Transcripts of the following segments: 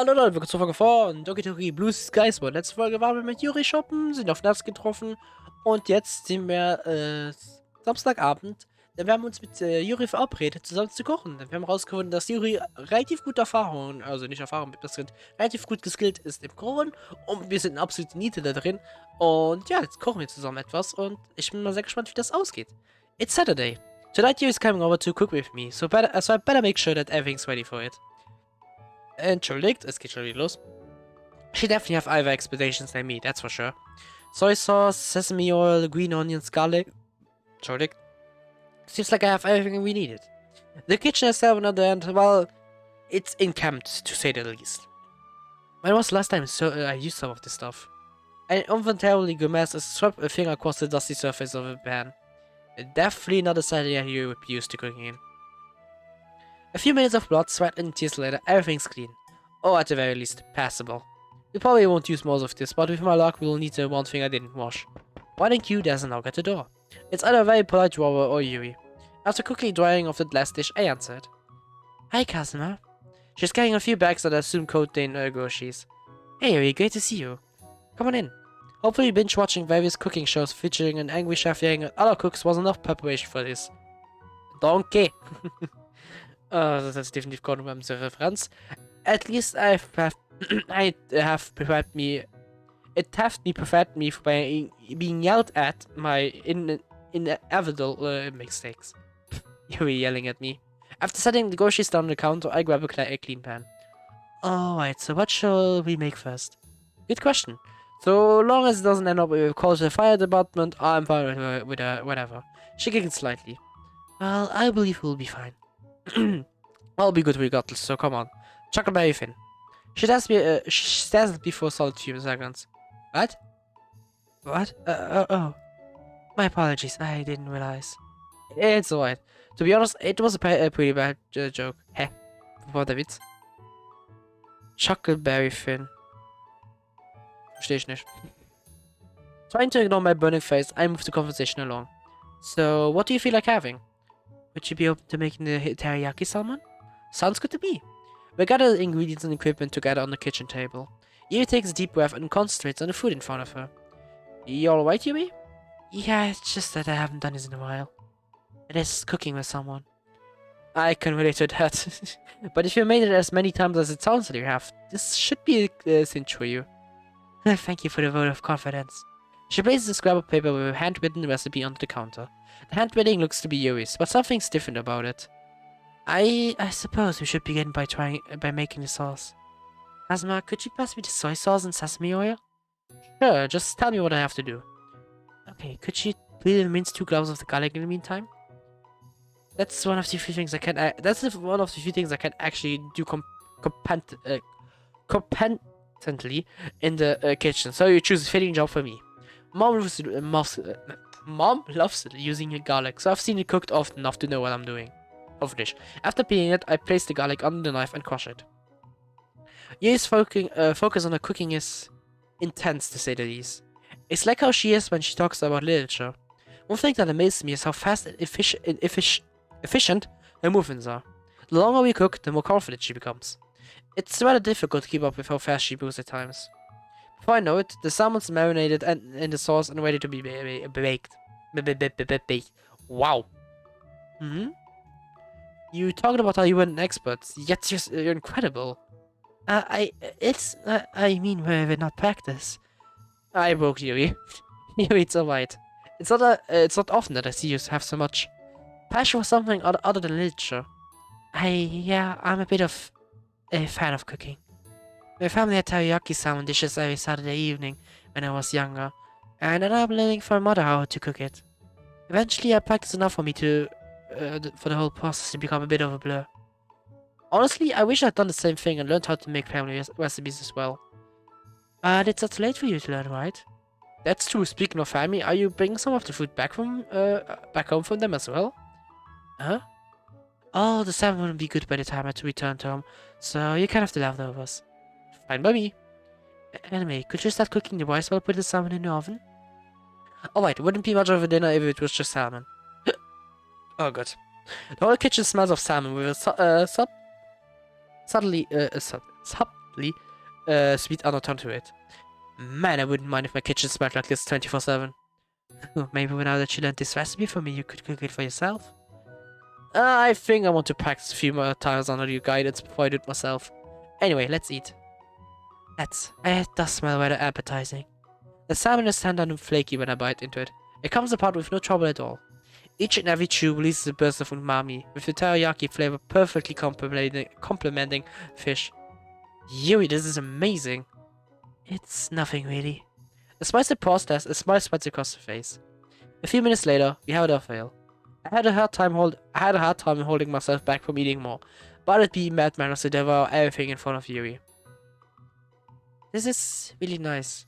Hallo Leute, willkommen zur Folge von Doki Doki Blue Skies. Letzte Folge waren wir mit Juri shoppen, sind auf Nerz getroffen und jetzt sind wir Samstagabend. Denn wir haben uns mit Juri verabredet, zusammen zu kochen. Denn wir haben herausgefunden, dass Juri relativ gute Erfahrungen, also nicht Erfahrung mit das Rind, relativ gut geskillt ist im Kochen und wir sind absolute Niete da drin. Und ja, jetzt kochen wir zusammen etwas und ich bin mal sehr gespannt, wie das ausgeht. It's Saturday. Tonight Juri is coming over to cook with me, so I better make sure that everything's ready for it. Entschuldigt, es geht schon wieder los. She definitely have other expectations than me, that's for sure. Soy sauce, sesame oil, green onions, garlic. Entschuldigt. Seems like I have everything we needed. The kitchen is set on the end, well, it's encamped, to say the least. When was the last time I used some of this stuff? An involuntarily grimace as swept a finger across the dusty surface of a pan. Definitely not a setting you would be used to cooking in. A few minutes of blood, sweat, and tears later, everything's clean. Or at the very least, passable. We probably won't use most of this, but with my luck, we'll need the one thing I didn't wash. BenQ doesn't knock at the door. It's either a very polite drawer or Yuri. After quickly drying off the last dish, I answered. Hi, Kazuma. She's carrying a few bags that I assume contain groceries. Hey, Yuri, great to see you. Come on in. Hopefully binge-watching various cooking shows featuring an angry chef yelling at other cooks was enough preparation for this. Donkey! Das ist definitiv keine Referenz. At least I have prepared me. It have me prepared me by being yelled at my inevitable mistakes. You were yelling at me. After setting the groceries down on the counter, I grab a clean pan. Alright, so what shall we make first? Good question. So long as it doesn't end up with a call to the fire department, I'm fine with whatever. She giggled slightly. Well, I believe we'll be fine. I'll be good regardless, so come on. Chuckleberry Finn. She stares at me for a solid few seconds. What? What? Oh. My apologies, I didn't realize. It's alright. To be honest, it was a pretty bad joke. Heh. War der Witz? Chuckleberry Finn. Verstehe ich nicht. Trying to ignore my burning face, I moved the conversation along. So, what do you feel like having? Would you be open to making the teriyaki salmon? Sounds good to me. We gather the ingredients and equipment together on the kitchen table. Yuri takes a deep breath and concentrates on the food in front of her. You alright, Yuri? Yeah, it's just that I haven't done this in a while. It is cooking with someone. I can relate to that. But if you made it as many times as it sounds that you have, this should be a cinch for you. Thank you for the vote of confidence. She places a scrap of paper with a handwritten recipe onto the counter. The handwriting looks to be Yuri's, but something's different about it. I suppose we should begin by making the sauce. Kazuma, could you pass me the soy sauce and sesame oil? Sure, just tell me what I have to do. Okay, could you please mince 2 cloves of the garlic in the meantime? That's one of the few things I can. One of the few things I can actually do competently in the kitchen. So you choose a fitting job for me. Mom loves using garlic, so I've seen it cooked often enough to know what I'm doing. Dish. After peeling it, I place the garlic on the knife and crush it. Yuri's focus on her cooking is intense, to say the least. It's like how she is when she talks about literature. One thing that amazes me is how fast and efficient her movements are. The longer we cook, the more confident she becomes. It's rather difficult to keep up with how fast she moves at times. Before I know it, the salmon's marinated and in the sauce and ready to be baked. Wow. You talked about how you weren't an expert, yet you're incredible. I mean, we're not practice. I broke Yuri. Yuri, it's alright. It's not often that I see you have so much passion for something other than literature. I'm a bit of a fan of cooking. My family had teriyaki salmon dishes every Saturday evening when I was younger, and I'm learning from my mother how to cook it. Eventually, I practiced enough for me for the whole process to become a bit of a blur. Honestly, I wish I'd done the same thing and learned how to make family recipes as well. But it's not too late for you to learn, right? That's true. Speaking of family, are you bringing some of the food back home from them as well? Huh? Oh, the salmon wouldn't be good by the time I had to return home, so you can have the leftovers. Fine by me. Anyway, could you start cooking the rice while I put the salmon in the oven? Alright, it wouldn't be much of a dinner if it was just salmon. Oh god. The whole kitchen smells of salmon with a sweetly sweet undertone to it. Man, I wouldn't mind if my kitchen smelled like this 24/7. Maybe now that you learned this recipe for me, you could cook it for yourself. I think I want to practice a few more times under your guidance before I do it myself. Anyway, let's eat. It does smell rather appetizing. The salmon is tender and flaky when I bite into it. It comes apart with no trouble at all. Each and every chew releases a burst of umami, with the teriyaki flavor perfectly complementing fish. Yuri, this is amazing. It's nothing really. A spicy process, a smile spreads across the face. A few minutes later, we have another fail. I had a hard time holding myself back from eating more, but it'd be madman to devour everything in front of Yuri. This is really nice.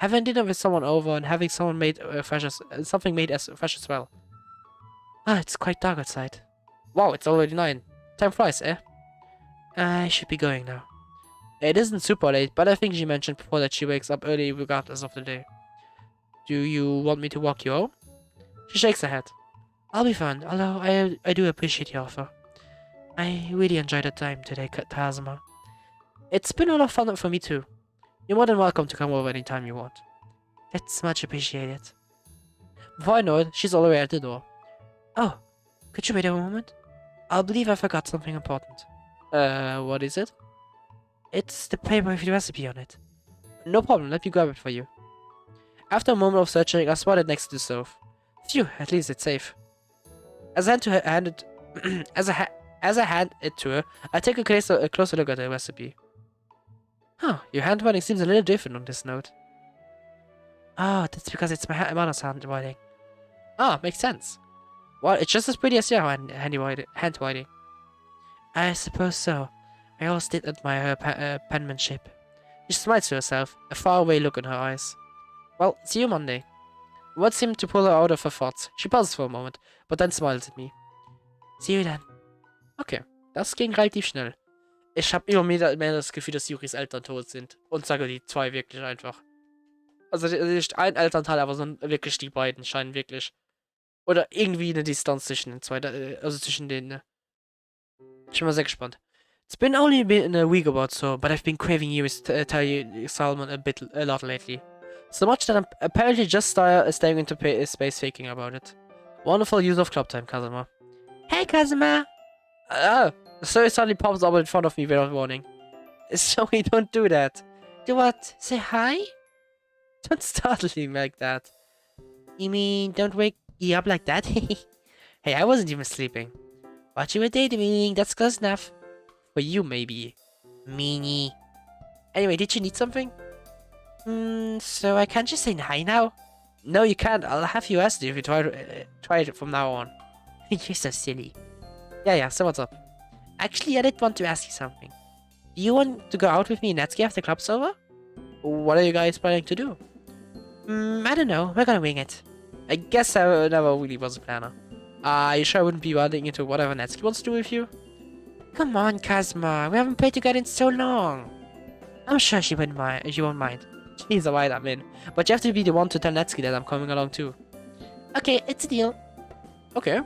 Having dinner with someone over and having someone made something made as fresh as well. Ah, it's quite dark outside. Wow, it's already 9. Time flies, eh? I should be going now. It isn't super late, but I think she mentioned before that she wakes up early regardless of the day. Do you want me to walk you home? She shakes her head. I'll be fine, although I do appreciate your offer. I really enjoyed the time today, Kazuma. It's been a lot of fun for me too. You're more than welcome to come over anytime you want. That's much appreciated. Before I know it, she's already at the door. Oh, could you wait a moment? I believe I forgot something important. What is it? It's the paper with the recipe on it. No problem, let me grab it for you. After a moment of searching, I spotted it next to the stove. Phew, at least it's safe. As I hand it to her, I take a closer look at the recipe. Huh, your handwriting seems a little different on this note. Oh, that's because it's my mother's handwriting. Ah, makes sense. Well, it's just as pretty as your handwriting. I suppose so. I always did admire her penmanship. She smiles to herself, a faraway look in her eyes. Well, see you Monday. What seemed to pull her out of her thoughts? She pauses for a moment, but then smiles at me. See you then. Okay, das ging relativ schnell. Ich habe immer mehr das Gefühl, dass Yuris Eltern tot sind. Und sage die zwei wirklich einfach. Also nicht ein Elternteil, aber sondern wirklich die beiden scheinen wirklich. Oder irgendwie eine Distanz zwischen den zwei, also zwischen denen. Ne? Ich bin mal sehr gespannt. It's been only been a week about so, but I've been craving Yuri's salmon a lot lately. So much that I'm apparently just staying into space thinking about it. Wonderful use of club time, Kazuma. Hey, Kazuma! So it suddenly pops up in front of me without warning. Sorry, don't do that. Do what? Say hi? Don't startle me like that. You mean, don't wake you up like that? Hey, I wasn't even sleeping. What you were daydreaming, that's close enough. For you, maybe. Meanie. Anyway, did you need something? So I can't just say hi now? No, you can't. I'll have you ask you if you try it from now on. You're so silly. Yeah, so what's up? Actually, I did want to ask you something. Do you want to go out with me and Natsuki after club's over? What are you guys planning to do? I don't know. We're gonna wing it. I guess I never really was a planner. You sure I wouldn't be running into whatever Natsuki wants to do with you? Come on, Kazuma. We haven't played together in so long. I'm sure she won't mind. She's alright, I'm in. But you have to be the one to tell Natsuki that I'm coming along too. Okay, it's a deal. Okay.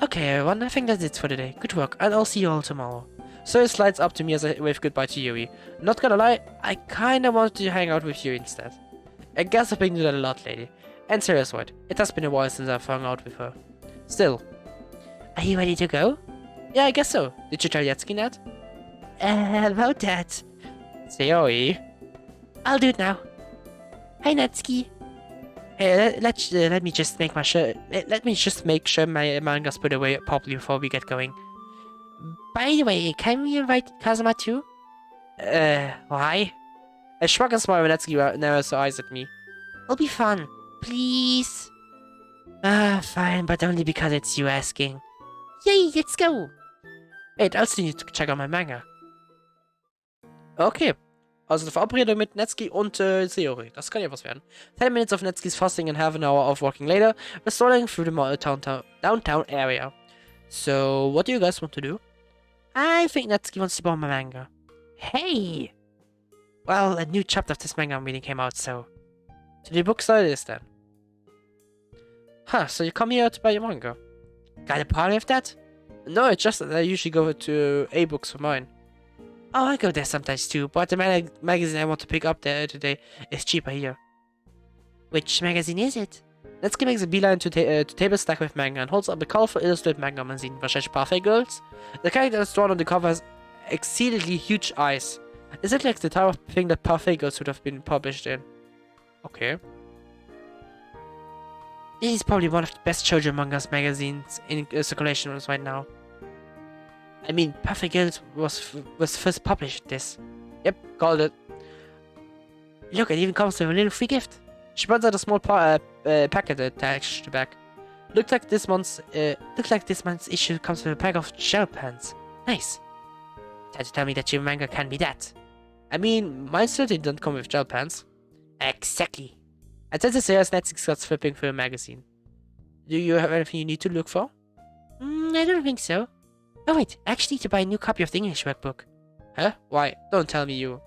Okay, everyone, I think that's it for today. Good work, and I'll see you all tomorrow. So it slides up to me as I wave goodbye to Yuri. Not gonna lie, I kinda wanted to hang out with you instead. I guess I've been doing that a lot lately. And serious word, it has been a while since I've hung out with her. Still. Are you ready to go? Yeah, I guess so. Did you tell Yatsuki that? About that. ZOWIE. I'll do it now. Hi, Natsuki. Hey, let me just make sure my manga's put away properly before we get going. By the way, can we invite Kazuma too? Why? I shrug and smile when Natsuki narrows her eyes at me. It'll be fun. Please? Fine, but only because it's you asking. Yay, let's go! Wait, I also need to check out my manga. Okay. Also eine Verabredung mit Natsuki und ZOWIE. Das kann ja was werden. 10 minutes of Natsuki's fasting and half an hour of walking later, we're strolling through the downtown area. So, what do you guys want to do? I think Natsuki wants to borrow my manga. Hey! Well, a new chapter of this manga I'm reading came out, so... To the bookstore it is then. Huh, so you come here to buy your manga? Got a party of that? No, it's just that I usually go to A-Books for mine. Oh, I go there sometimes too, but the magazine I want to pick up there today is cheaper here. Which magazine is it? Let's make the beeline to table stack with manga and holds up a colorful illustrated manga magazine, wahrscheinlich Parfait Girls. The character that's drawn on the cover has exceedingly huge eyes. Is it like the type of thing that Parfait Girls would have been published in? Okay. This is probably one of the best children mangas magazines in circulation right now. I mean, Perfect Girls was first published this. Yep, called it. Look, it even comes with a little free gift. She brings out a small packet attached to the back. Looks like this month's issue comes with a pack of gel pens. Nice. Try to tell me that your manga can be that. I mean, mine certainly don't come with gel pens. Exactly. I tell the serious Netflix starts flipping through a magazine. Do you have anything you need to look for? I don't think so. Oh wait, I actually need to buy a new copy of the English workbook. Huh? Why? Don't tell me you.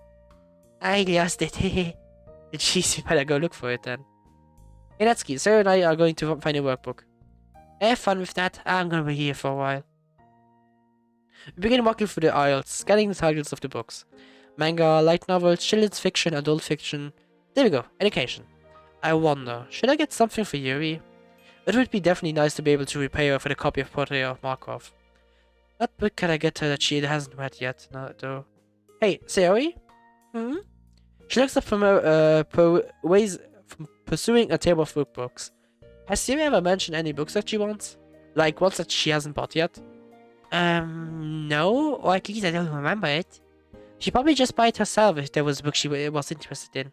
I lost it. Jeez, you better go look for it then. Hey Natsuki, Sarah and I are going to find a workbook. Have fun with that. I'm gonna be here for a while. We begin walking through the aisles, scanning the titles of the books. Manga, light novels, children's fiction, adult fiction. There we go, education. I wonder, should I get something for Yuri? It would be definitely nice to be able to repay her for the copy of Portrait of Markov. What book can I get her that she hasn't read yet, though? Hey, Sayori? She looks up from ways from pursuing a table of workbooks. Has Sayori ever mentioned any books that she wants? Like ones that she hasn't bought yet? No, or at least I don't remember it. She probably just bought it herself if there was a book she was interested in.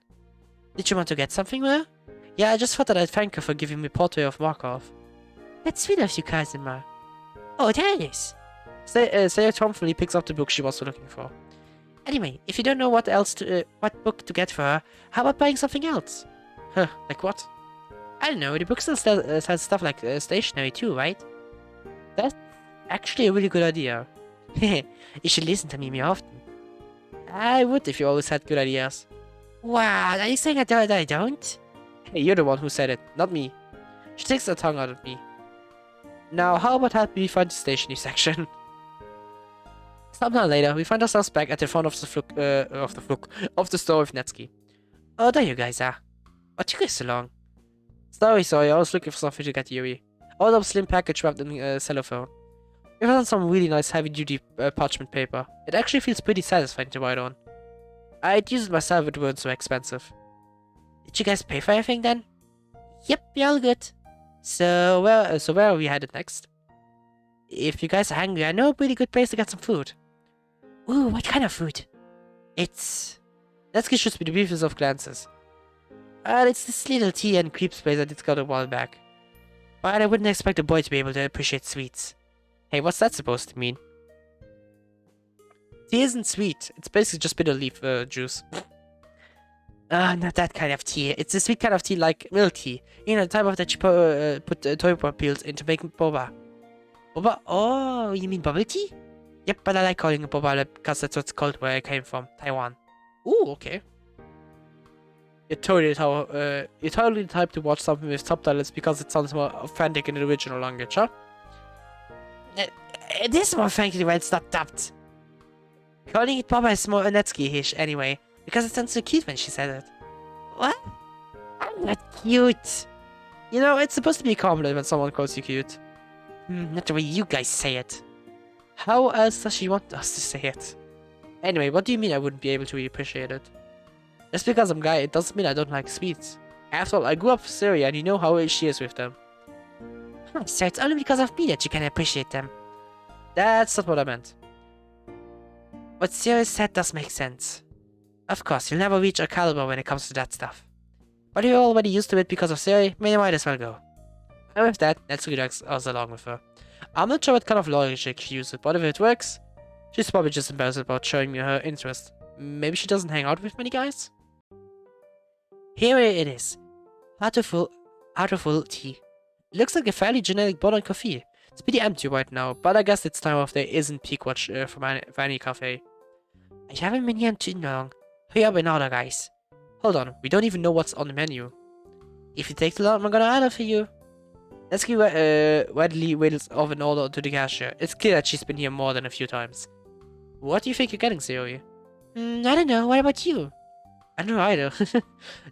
Did you want to get something with her? Yeah, I just thought that I'd thank her for giving me Portrait of Markov. That's sweet of you, Kazuma. Oh, there it is. Sayori triumphantly picks up the book she was looking for. Anyway, if you don't know what book to get for her, how about buying something else? Huh, like what? I don't know, the book still has stuff like stationery too, right? That's actually a really good idea. You should listen to me more often. I would if you always had good ideas. Wow, are you saying I don't? Hey, you're the one who said it, not me. She takes her tongue out of me. Now, how about helping me find the stationery section? Sometime later, we find ourselves back at the front of the store with Natsuki. Oh, there you guys are. What took you so long? Sorry, I was looking for something to get Yuri. I was a slim package wrapped in cellophane. We found some really nice heavy-duty parchment paper. It actually feels pretty satisfying to write on. I'd use it myself if it weren't so expensive. Did you guys pay for everything then? Yep, we're all good. So where are we headed next? If you guys are hungry, I know a pretty good place to get some food. Ooh, what kind of food? Natsuki shoots me the briefest of glances. It's this little tea and creeps place that it's got a while back. But I wouldn't expect a boy to be able to appreciate sweets. Hey, what's that supposed to mean? Tea isn't sweet. It's basically just bitter leaf juice. Not that kind of tea. It's a sweet kind of tea like milk tea. You know, the type of that you put toilet peels into making boba. Boba? Oh, you mean bubble tea? Yep, but I like calling it boba because that's what's called where I came from, Taiwan. Ooh, okay. You're totally the type to watch something with subtitles because it sounds more authentic in the original language, huh? It is more authentic when it's not dubbed. Calling it boba is more Natsuki-ish anyway, because it sounds so cute when she said it. What? I'm not cute. You know, it's supposed to be a compliment when someone calls you cute. Not the way you guys say it. How else does she want us to say it? Anyway, what do you mean I wouldn't be able to appreciate it? Just because I'm a guy, it doesn't mean I don't like sweets. After all, I grew up in Syria and you know how she is with them. So it's only because of me that you can appreciate them. That's not what I meant. What Syria said does make sense. Of course, you'll never reach our caliber when it comes to that stuff. But you're already used to it because of Syria, you might as well go. And with that, Natsuki drags us along with her. I'm not sure what kind of logic she uses, but if it works, she's probably just embarrassed about showing me her interest. Maybe she doesn't hang out with many guys? Here it is. Heartful tea. It looks like a fairly generic modern coffee. It's pretty empty right now, but I guess it's time of day isn't peak watch for any cafe. I haven't been here too long. Hurry up and order, guys. Hold on, we don't even know what's on the menu. If you take too long, I'm gonna order for you. Natsuki readily waits off an order to the cashier. It's clear that she's been here more than a few times. What do you think you're getting, ZOWIE? I don't know. What about you? I don't know either.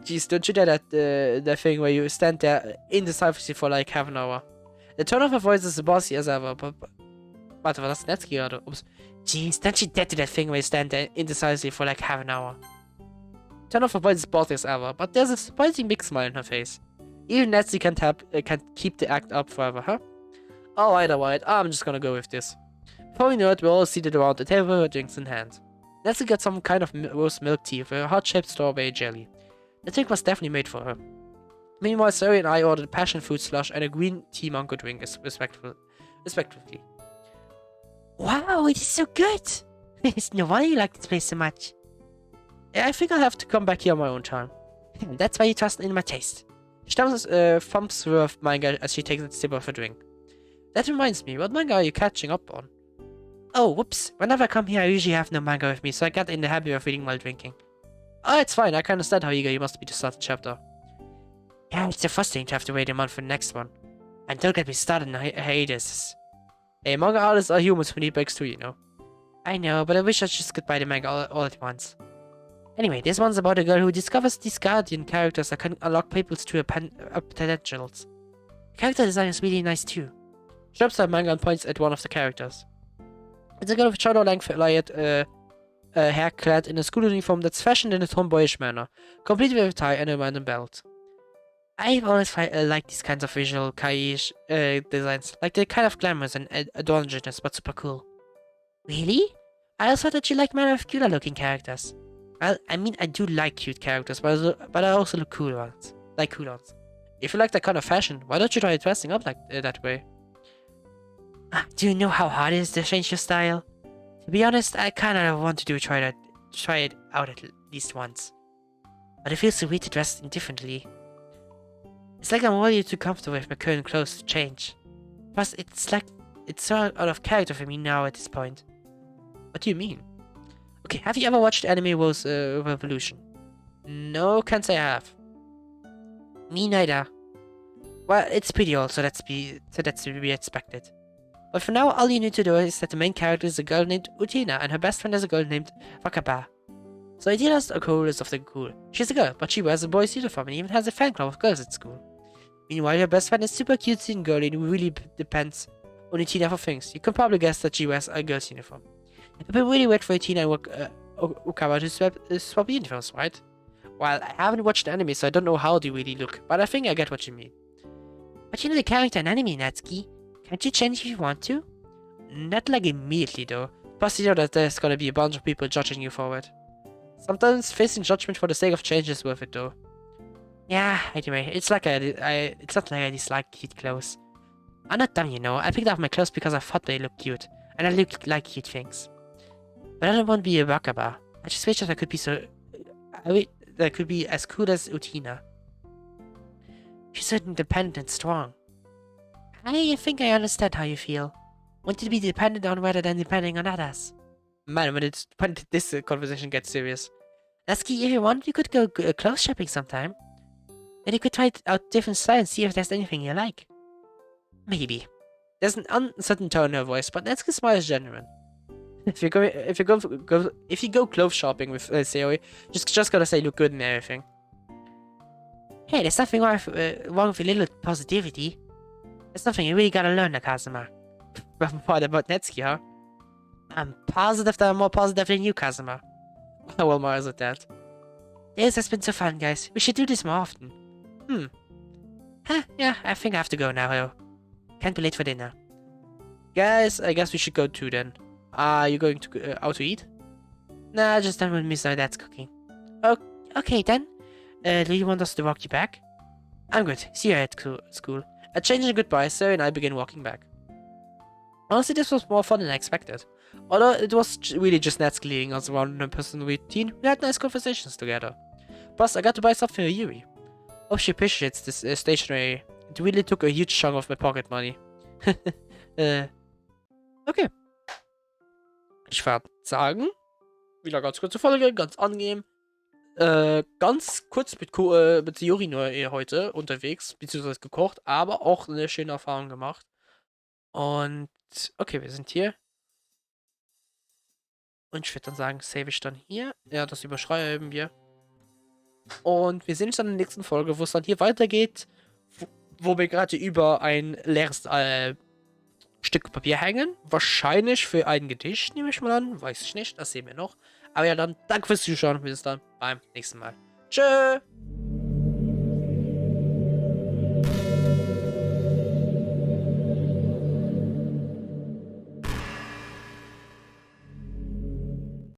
Jeez, don't you know that thing where you stand there indecisively for like half an hour? The tone of her voice is as bossy as ever, but warte, war das Netski gerade? Ups. Jeez, don't you dare do that thing where you stand there indecisively for like half an hour? The tone of her voice is bossy as ever, but there's a surprising big smile on her face. Even Netski can't keep the act up forever, huh? Alright, I'm just gonna go with this. Before we know it, we're all seated around the table with drinks in hand. Nancy got some kind of roast milk tea with a heart-shaped strawberry jelly. The drink was definitely made for her. Meanwhile, Zoe and I ordered a passion fruit slush and a green tea mango drink, respectively. Wow, it is so good! It's no wonder you like this place so much. I think I'll have to come back here on my own time. That's why you trust in my taste. She thumps through her manga as she takes a sip of her drink. That reminds me, what manga are you catching up on? Oh, whoops. Whenever I come here, I usually have no manga with me, so I got in the habit of reading while drinking. Oh, it's fine. I can understand how eager you must be to start the chapter. Yeah, it's so frustrating to have to wait a month for the next one. And don't get me started on hiatuses. Hey, manga artists are humans who need breaks too, you know. I know, but I wish I just could buy the manga all at once. Anyway, this one's about a girl who discovers these guardian characters that can unlock people's true potentials. The character design is really nice too. She drops her manga and points at one of the characters. It's a girl with shoulder-length hair clad in a school uniform that's fashioned in a tomboyish manner, complete with a tie and a random belt. I've always liked these kinds of visual kawaii designs, like they're kind of glamorous and androgynous, but super cool. Really? I also thought that you liked more of cuter-looking characters. Well, I mean, I do like cute characters, but I also look cool ones. Like cool ones. If you like that kind of fashion, why don't you try dressing up like that way? Do you know how hard it is to change your style? To be honest, I kinda want to try it out at least once. But it feels so weird to dress differently. It's like I'm already too comfortable with my current clothes to change. Plus, it's like it's so out of character for me now at this point. What do you mean? Okay, have you ever watched anime Rose Revolution? No, can't say I have. Me neither. Well, it's pretty old, so that's to be expected. But for now, all you need to know is that the main character is a girl named Utina, and her best friend is a girl named Wakaba. So Utina's the coolest of the cool. She's a girl, but she wears a boy's uniform and even has a fan club of girls at school. Meanwhile, her best friend is super cutesy and girly and really depends on Utina for things. You can probably guess that she wears a girl's uniform. It would be really weird for Utina and Wakaba to swap uniforms, right? Well, I haven't watched the anime, so I don't know how they really look, but I think I get what you mean. But you know the character in anime, Natsuki. Can't you change if you want to? Not like immediately though. Plus you know that there's gonna be a bunch of people judging you for it. Sometimes facing judgment for the sake of change is worth it though. Yeah, anyway, it's not like I dislike cute clothes. I'm not dumb, you know. I picked up my clothes because I thought they looked cute. And I look like cute things. But I don't want to be a wakaba. I just wish that I could be that could be as cool as Utina. She's so independent and strong. I think I understand how you feel. Want to be dependent on rather than depending on others. Man, when this conversation gets serious. Natsuki, if you want, you could go clothes shopping sometime. Then you could try out different styles and see if there's anything you like. Maybe. There's an uncertain tone in her voice, but Natsuki's smile is genuine. If you go clothes shopping with ZOWIE, just gotta say look good and everything. Hey, there's nothing wrong with a little positivity. There's something you really gotta learn, Kazuma. What about Natsuki, huh? I'm positive that I'm more positive than you, Kazuma. Well, Mars at that. This has been so fun, guys. We should do this more often. Huh, yeah, I think I have to go now, though. Can't be late for dinner. Guys, I guess we should go too then. Are you going to out to eat? Nah, just done with Miss Dad's cooking. Okay then. Do you want us to walk you back? I'm good. See you at school. A change and goodbye, Sarah and I begin walking back. Honestly, this was more fun than I expected. Although it was really just Natsuki leading us around in a personal routine, we had nice conversations together. Plus, I got to buy something for Yuri. Hope she appreciates this stationery. It really took a huge chunk of my pocket money. Okay. Ich würde sagen, wieder ganz kurze Folge, ganz angenehm. Ganz kurz mit Yuri nur heute unterwegs, beziehungsweise gekocht, aber auch eine schöne Erfahrung gemacht. Und okay, wir sind hier. Und ich würde dann sagen, save ich dann hier. Ja, das überschreiben wir. Und wir sehen uns dann in der nächsten Folge, wo es dann hier weitergeht, wo wir gerade über ein leeres Stück Papier hängen. Wahrscheinlich für ein Gedicht, nehme ich mal an. Weiß ich nicht, das sehen wir noch. Aber ja, dann danke fürs Zuschauen. Bis dann beim nächsten Mal. Tschö!